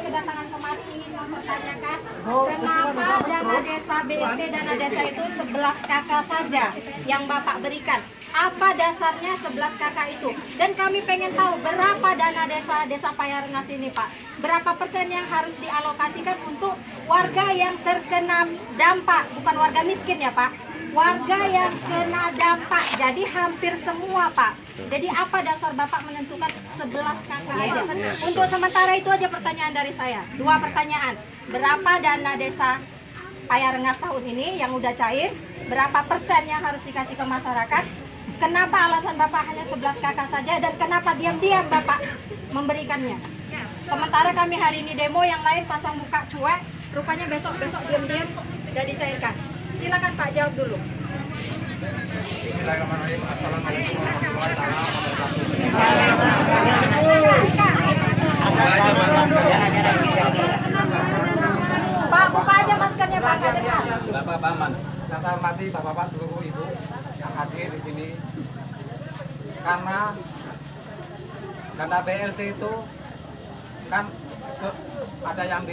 kedatangan kemari ingin mempertanyakan kenapa dana desa BLT dana desa itu 11 kakak saja yang Bapak berikan. Apa dasarnya 11 kakak itu? Dan kami pengen tahu berapa dana desa Payarengas ini, Pak. Berapa persen yang harus dialokasikan untuk warga yang terkena dampak, bukan warga miskin ya, Pak. Warga yang kena dampak, jadi hampir semua, Pak. Jadi apa dasar Bapak menentukan 11 kakak aja? Untuk sementara itu aja pertanyaan dari saya. 2 pertanyaan. Berapa dana desa Payarengas tahun ini yang udah cair? Berapa persen yang harus dikasih ke masyarakat? Kenapa alasan Bapak hanya 11 kakak saja dan kenapa diam-diam Bapak memberikannya? Sementara kami hari ini demo, yang lain pasang muka cuek, rupanya besok-besok diam-diam sudah dicairkan. Silakan Pak jawab dulu. Bismillahirrahmanirrahim. Assalamualaikum warahmatullahi wabarakatuh. Pak, buka aja maskernya Pak. Bapak Baman, saya hormati Bapak-bapak seluruh ibu yang hadir di sini. Karena dana BLT itu kan ada yang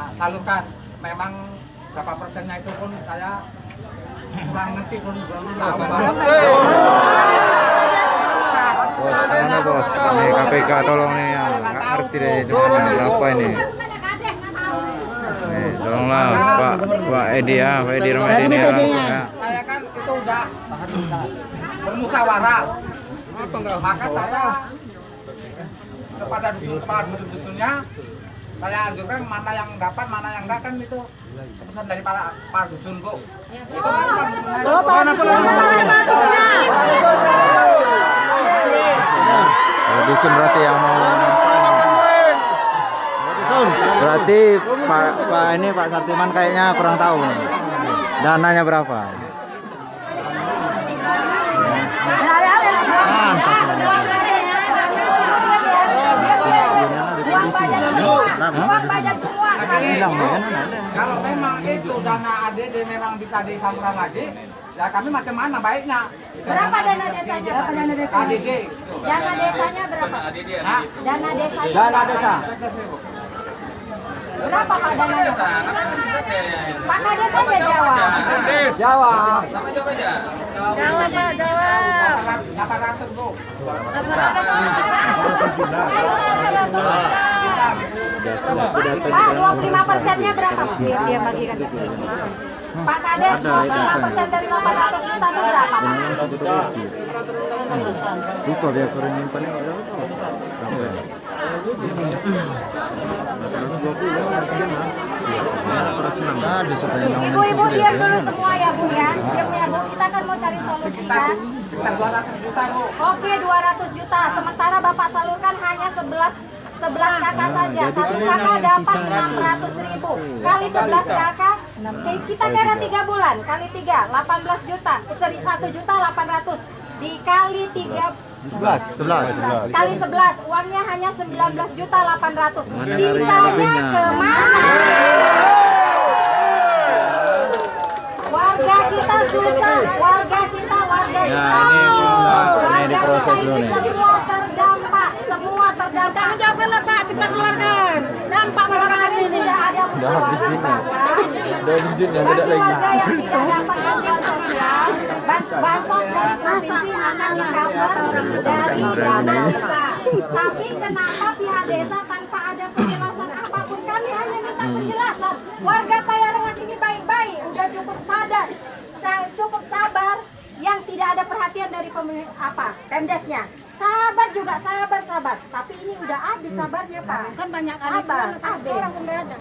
disalurkan. Memang berapa persennya itu pun saya kurang ngerti, pun belum tahu. Sana bos, ini KPK tolong nih ya, nggak ngerti deh cuma berapa ini. Nih, tolonglah Pak Edi ya, Pak Edi Romedi ini ya, langsung ya. Saya kan itu udah bermusyawarah, maka saya kepada dusun-dusunnya saya anjurkan mana yang dapat, mana yang enggak, kan itu keputusan dari para dusun, Bu. Itu para Dusun berarti yang mau berarti Pak ini Pak Sartiman kayaknya kurang tahu nih. Dananya berapa? Kalau memang itu dana ADD memang bisa disalurkan lagi, ya kami macam mana baiknya. Berapa dana desanya? Berapa dana desanya? ADD. Dana desanya berapa? Dana desanya. Dana desa. Berapa Pak dana desa? Pak Kades aja jawab. Jawa. Jawab Pak, jawab. 800, Bu. Pak, 25%-nya berapa Pak? Biar dia bagikan. Pak Kades, 25% dari 800 juta itu berapa Pak? Lupa biar kurang nyimpannya berapa? Ibu-ibu diam dulu semua ya Bu ya. Diam ya Bu, kita kan mau cari solusinya. Sekitar 200 juta, Bu. Oke, 200 juta. Sementara Bapak salurkan hanya 11 kakak saja. Satu kakak dapat 600.000. Kali 11 kakak, kita kira 3 bulan. Kali 3, 18 juta. 1 juta 800. Dikali 11. Kali 11, uangnya hanya 19 juta 800. Sisanya kemana? Warga kita susah, warga kita. Ya, ini diproses dulu nih. Semua terdampak. Jawabkanlah Pak, cepat keluarkan. Dampak masyarakat ini. Udah habis duitnya. Udah habis duitnya, nggak ada lagi. Warga yang tidak dapat bantuan sosial, bansos dari provinsi akan di-cover dari dana desa. Tapi kenapa pihak desa tanpa ada penjelasan apapun? Kami hanya minta penjelasan. Warga Payarengas ini baik-baik, udah cukup sadar, cukup sabar. Yang tidak ada perhatian dari Pemdesnya. Sabar juga, sabar. Tapi ini udah habis sabarnya Pak. Kan banyak habis.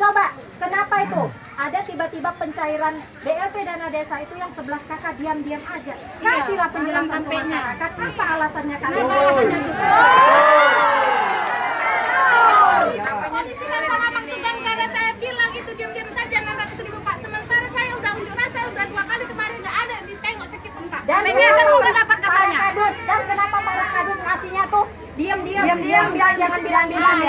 Coba, kenapa itu? Ada tiba-tiba pencairan BLT dana desa itu yang 11 kakak diam-diam aja. Kasihlah penjelasan ke masyarakat. Apa alasannya kalian? Polisi kan sama maksudnya karena saya bilang itu diam-diam saja 600.000 Pak. Sementara saya udah unjuk rasa udah 2 kali kemarin nggak ada ditengok sakit Pak. Dan saya udah dapat katanya. Dan kenapa para kadus ngasihnya tuh diam-diam, jangan bilang-bilang ya. Jangan bilang-bilang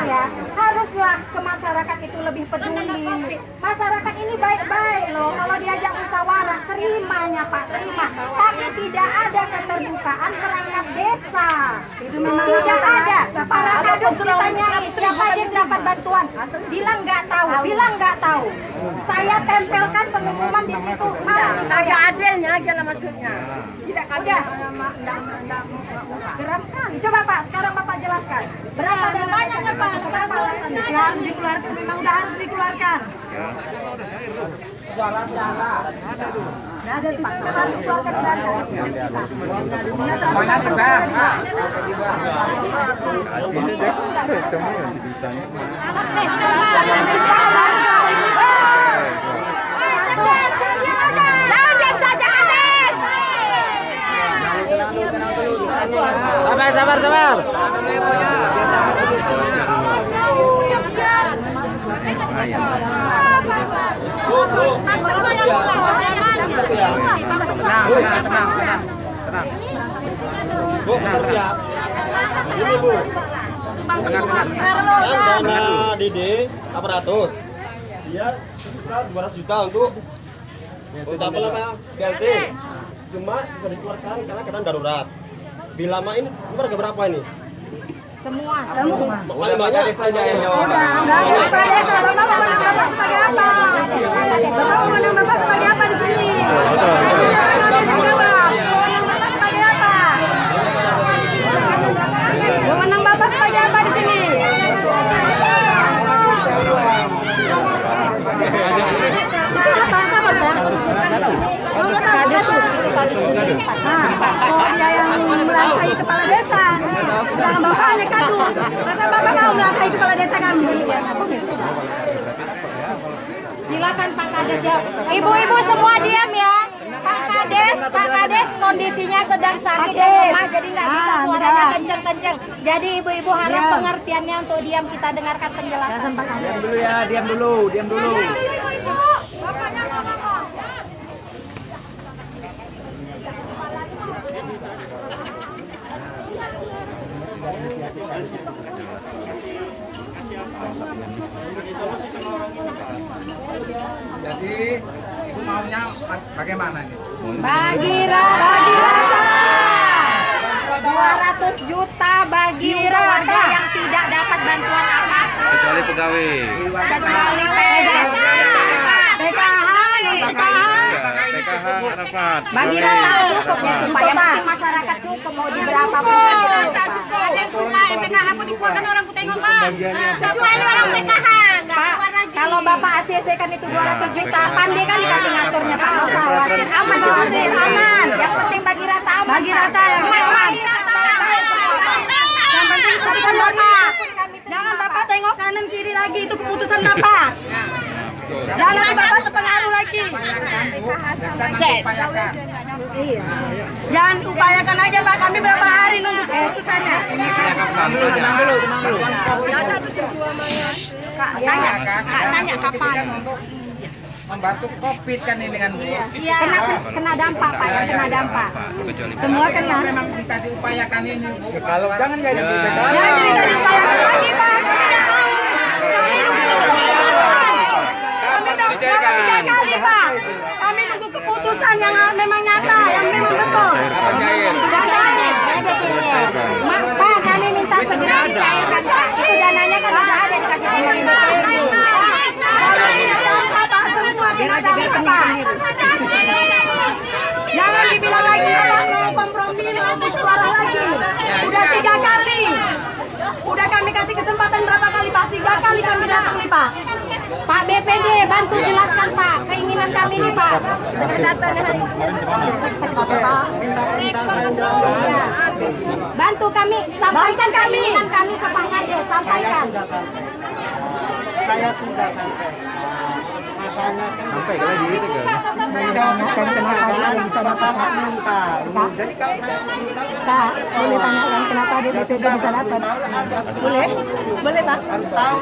ya. Haruslah ke masyarakat itu lebih peduli. Masyarakat ini baik-baik loh. Kalau diajak musyawarah, terimanya Pak, terima. Tapi tidak ada keterbukaan perangkat desa. Itu memang tidak ada. Para kadus ditanyai siapa yang dapat bantuan, bilang nggak tahu. Saya tempelkan pengumuman di situ. Saya adilnya aja lah maksudnya. Tidak kami Geramkan. Coba Pak, sekarang Bapak jelaskan. Berapa dana banyaknya Pak? Berapa alasannya? Harus dikeluarkan, memang udah harus dikeluarkan. Nggak ada Pak, harus dikeluarkan dana. Banyak juga. Sabar. Tenang. Bu, ya. Ini Bu. Dana DD 800. Dia sekitar 200 juta untuk apa namanya? BLT. Cuma sudah dikeluarkan karena keadaan darurat. Bila lama ini harga berapa ini? Semua. Paling banyak saja yang nyawa. Dia yang melangkahi kepala desa, jangan bapak hanya kadus. Masa bapak mau melangkahi kepala desa kami? Silakan Pak Kades jawab. Ibu-ibu semua diam ya. Pak Kades kondisinya sedang sakit dan lemah jadi nggak bisa suaranya kenceng-kenceng. Jadi ibu-ibu harap pengertiannya untuk diam, kita dengarkan penjelasan Pak Kades. Diam dulu. Bapaknya mau ngomong. Jadi ibu maunya bagaimana nih? Bagi rata 200 juta bagi keluarga yang tidak dapat bantuan apa-apa. Kecuali pegawai. Kecuali PKH dapat. bagi rata cukup ya Pak. Yang penting masyarakat cukup mau di berapa pun bagi rata. ada yang rumah PKH pun dikeluarkan orang ku tengok lah. Kecuali orang PKH. Pak, kalau Bapak ACC kan itu 200 juta, pandai kan dikasih ngaturnya Pak, nggak usah khawatir. Aman. Yang penting bagi rata aman. Bagi rata yang aman. Yang penting keputusan bapak. Jangan bapak tengok kanan kiri lagi, itu keputusan bapak. Jangan nanti bapak terpengaruh lagi. Jangan upayakan aja Pak, kami berapa hari nunggu keputusannya. Tanya kapan? Untuk membantu COVID kan ini kan Bu. Iya, kena dampak Pak, yang kena dampak. Semua kena. Memang bisa diupayakan ini Bu. Kalau jangan jadi Ya jadi dari upayakan lagi Pak. Kami Pak. Kami nunggu keputusan yang memang nyata, yang memang betul. Pak, kami minta segera dicairkan Pak. Itu dananya kan sudah ada dikasih pemerintah. Bapak semua kena dampak Pak. Jangan dibilang lagi Bapak mau kompromi, mau bersuara lagi. Udah 3 kali. Udah kami kasih kesempatan berapa kali Pak? 3 kali kami datang nih Pak. Pak BPD, bantu jelaskan Pak keinginan kami nih Pak. Bantu kami, sampaikan keinginan kami ke Pak Kades, sampaikan. Saya sudah sampai. Masanya kan Sampai ke lagi gitu kan. menjawabkan kenapa bisa dapat minta. Jadi kalau saya Pak, boleh tanyakan kenapa dia BPD bisa dapat? Boleh? Boleh Pak? harus tahu,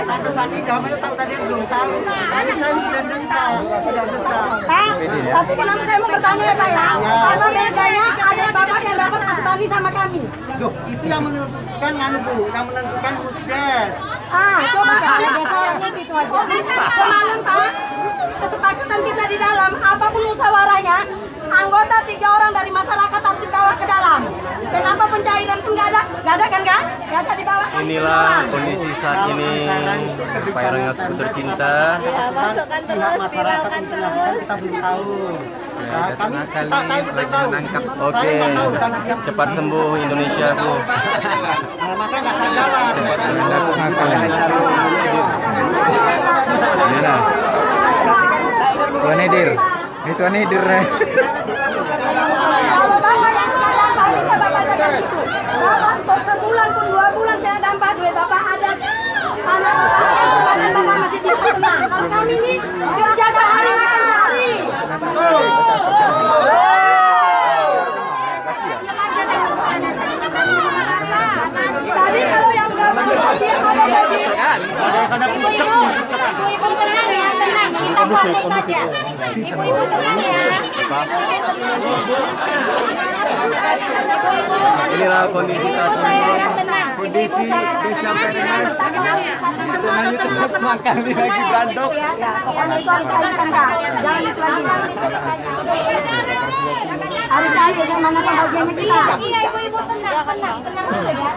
tante Sani jawabannya tahu tadi belum tahu. Tadi saya sudah minta, sudah minta. Pak, tapi kenapa saya mau bertanya ya Pak ya? Karena bedanya ada Bapak yang dapat asbani sama kami. Loh, itu yang menentukan kan Bu, yang menentukan Pusdes. Coba Pak. Soalnya gitu aja. Semalam Pak, kesepakatan kita di dalam, apapun musyawarahnya, anggota 3 orang dari masyarakat harus dibawa ke dalam. Kenapa pencairan pun nggak ada? Nggak ada kan Kak? Nggak ada inilah kondisi saat ini Pak Rengas tercinta. Masukkan terus, viralkan terus. Kita belum tahu. Kami lagi menangkap. Oke, cepat sembuh Indonesia, Bu. Makanya nggak jalan. Cepat sembuh. Ini lah. Tuan Edir. Ini Tuan Edir. Bapak sebulan pun 2 bulan kena dampak duit Bapak ada. Anak Bapak masih bisa tenang. Kalau kami ini kerja sehari makan sehari. Tadi kalau yang nggak mau dia ada lagi. Ibu-ibu tenang ya, tenang. Kita fokus saja. Ibu-ibu tenang ya. Inilah kondisi saat Ibu saya ini. harap tenang. Kondisi desa Perengas. Kali lagi gandok. Ya, pokoknya itu harus cairkan Kak. Jangan itu lagi. Harus cair bagaimana pembagiannya kita. Iya, ibu-ibu tenang, tenang, tenang dulu ya.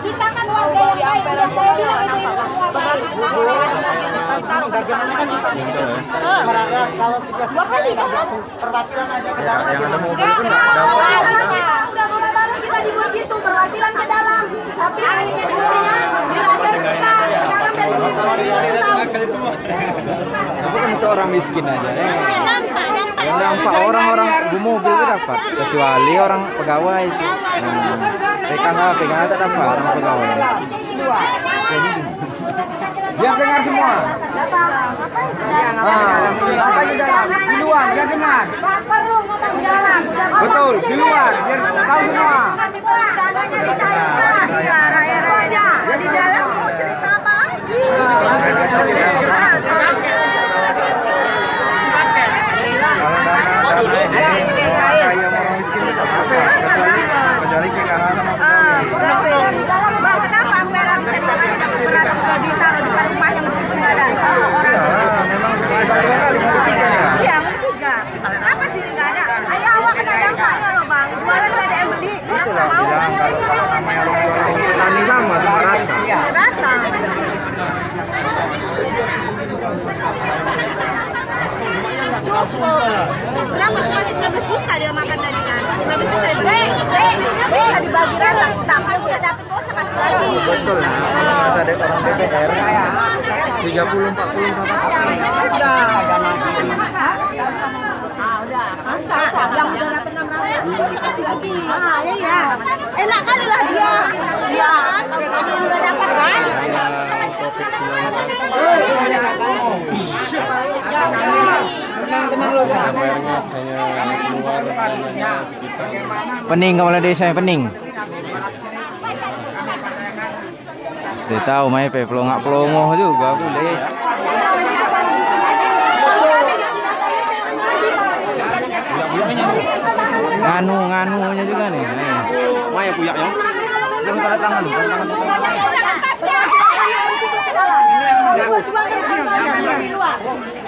Kita kan warga yang baik. Udah saya bilang ibu-ibu semua baik. Yang ada mobil itu nggak dapat. Udah mau balik kita dibuat gitu perwakilan ke dalam. Tapi agar kita Aku kan seorang miskin aja. Nampak orang-orang di mobil itu dapat, kecuali orang pegawai itu. PKH tak dapat orang pegawai. Biar dengar semua. Apa di dalam? Di luar, biar dengar. perlu ngomong di dalam. Betul, di luar, biar tahu semua. Iya, rakyat-rakyatnya. Di dalam mau cerita apa lagi? Kecuali PKH sama Bang, kenapa merah bisa tangan dapat beras sudah ditaruh di rumahnya meskipun nggak ada orang? Iya, juga. Kenapa sih nggak ada? Ayah awak kena dampaknya loh bang. Jualan nggak ada yang beli. itulah bilang kalau namanya orang petani sama rata. Rata. Cukup. Berapa cuma 19 juta dia makan tadi kan? 19 juta. Bisa dibagi rata. Tapi udah dapet tuh sama lagi. Betul lah. Kata ada orang DPR 30-40 Yang udah dapet 600 kasih lagi. Iya. Enak kali lah dia. Dia yang udah dapat kan? Pening kepala desa pening. Dia tahu main pe pelongak-pelongoh juga boleh. Nganu-nganunya juga nih. Maya punya ya. Belum tanda tangan,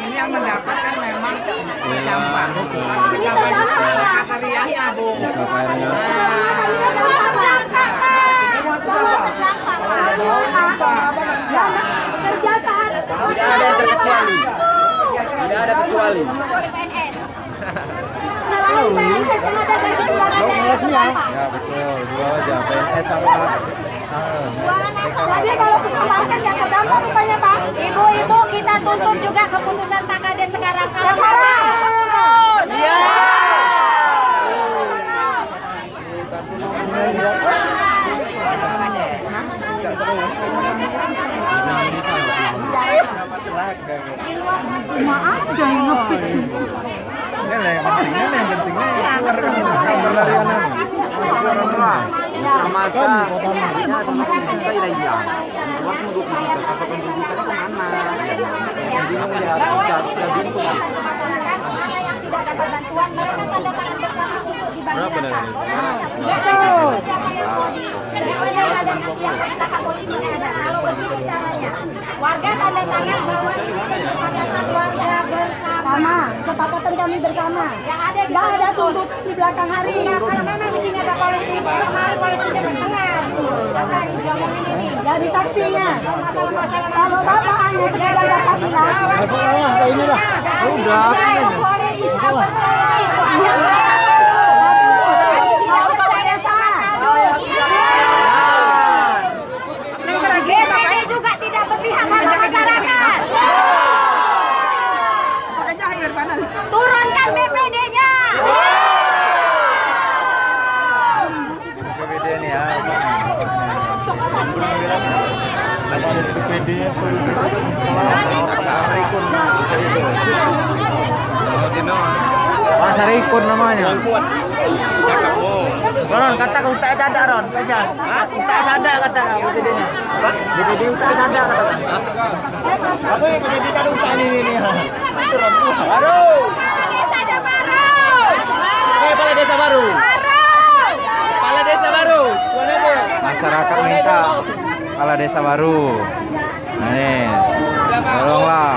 Ini yang mendapatkan memang gampang. Tapi gampang kriterianya, Bu. Kerja saat Tidak ada yang terkecuali. Tidak ada kecuali. selain PNS yang ada gaji bulanannya yang berapa? Ya betul, dua aja PNS sama Bulanannya sama dia kalau kita makan nggak terdampak rupanya Pak. Ibu-ibu kita tuntut juga keputusan Pak Kades sekarang. Kalau Sekarang turun. Iya. Maaf, jangan ngepit. ini lah yang pentingnya keluar kabar dari anak. Masa kita tidak iya. Keluar cuma 20 juta, kasar 20 juta itu kemana? Jadi mau lihat jadi itu. tidak dapat bantuan mereka tanda tangan bersama untuk dibantu. Berapa dari ini? Kalau begitu caranya, warga tanda tangan bahwa ini kesepakatan warga bersama. Sama, kesepakatan kami bersama. Nggak ada tuntutan di belakang hari. Karena memang di sini ada polisi, kemarin polisi Dewan Tengah. Dia ngomongin ini. Dari saksinya. Kalau Bapak hanya sekedar kata bilang, Udah. Polres bisa percaya. Percaya sama. BPD juga tidak berpihak pada masyarakat. Turunkan BPD-nya. BPD ini ya. Pasar Ikun namanya. Ron, kata kau tak ada Ron, Pasal. Tak ada kata kau BPD-nya. BPD tak ada kata. Apa yang BPD kan utang ini. Baru. Desa baru. Kepala desa baru. Kepala desa baru. Masyarakat minta kepala desa baru. Nah, nih. Tolonglah.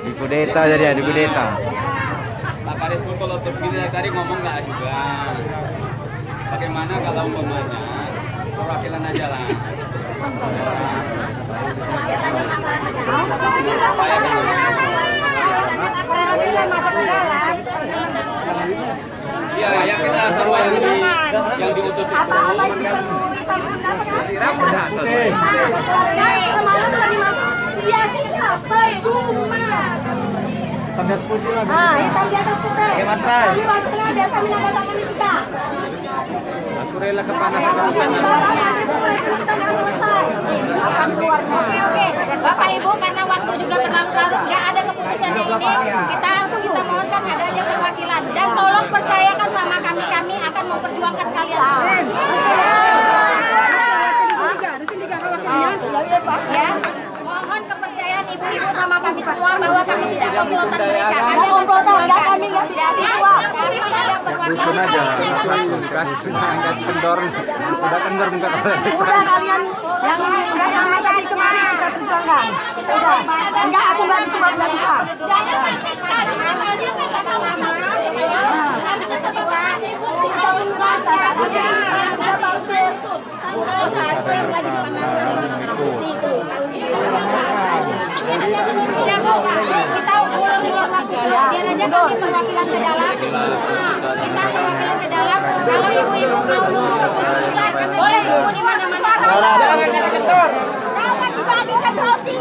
Dikudeta jadi ya, dikudeta. Pak Kades pun kalau terpilih tadi ngomong nggak juga. Bagaimana kalau umpamanya perwakilan aja lah. Iya, ya kita sama yang diutus itu. Hitam di atas putih. Kami maksudnya desa Minangkabau kita. Aku rela kepanasan Oke. Bapak Ibu, karena waktu juga berlarut-larut, nggak ada keputusannya ini. Kita mohonkan adanya perwakilan dan tolong percayakan sama kami akan memperjuangkan kalian semua. Ya, mohon kepercayaan ibu-ibu sama kami semua bahwa kami tidak komplotan mereka. Nggak komplotan, kami nggak bisa disuap. Kami ada perwakilan. Dusun aja. Kasih kendor. Udah kendor muka kepala desa. Udah kalian yang udah kami tadi kemarin kita perjuangkan. Udah, enggak aku nggak disuap nggak bisa. Udah Bu, kita ulur-ulur waktu dulu. Biar aja kami perwakilan ke dalam. Kita perwakilan ke dalam. Kalau ibu-ibu mau nunggu keputusan, boleh nunggu di mana-mana. Jangan kasih kendor. Kau kan dibagikan roti.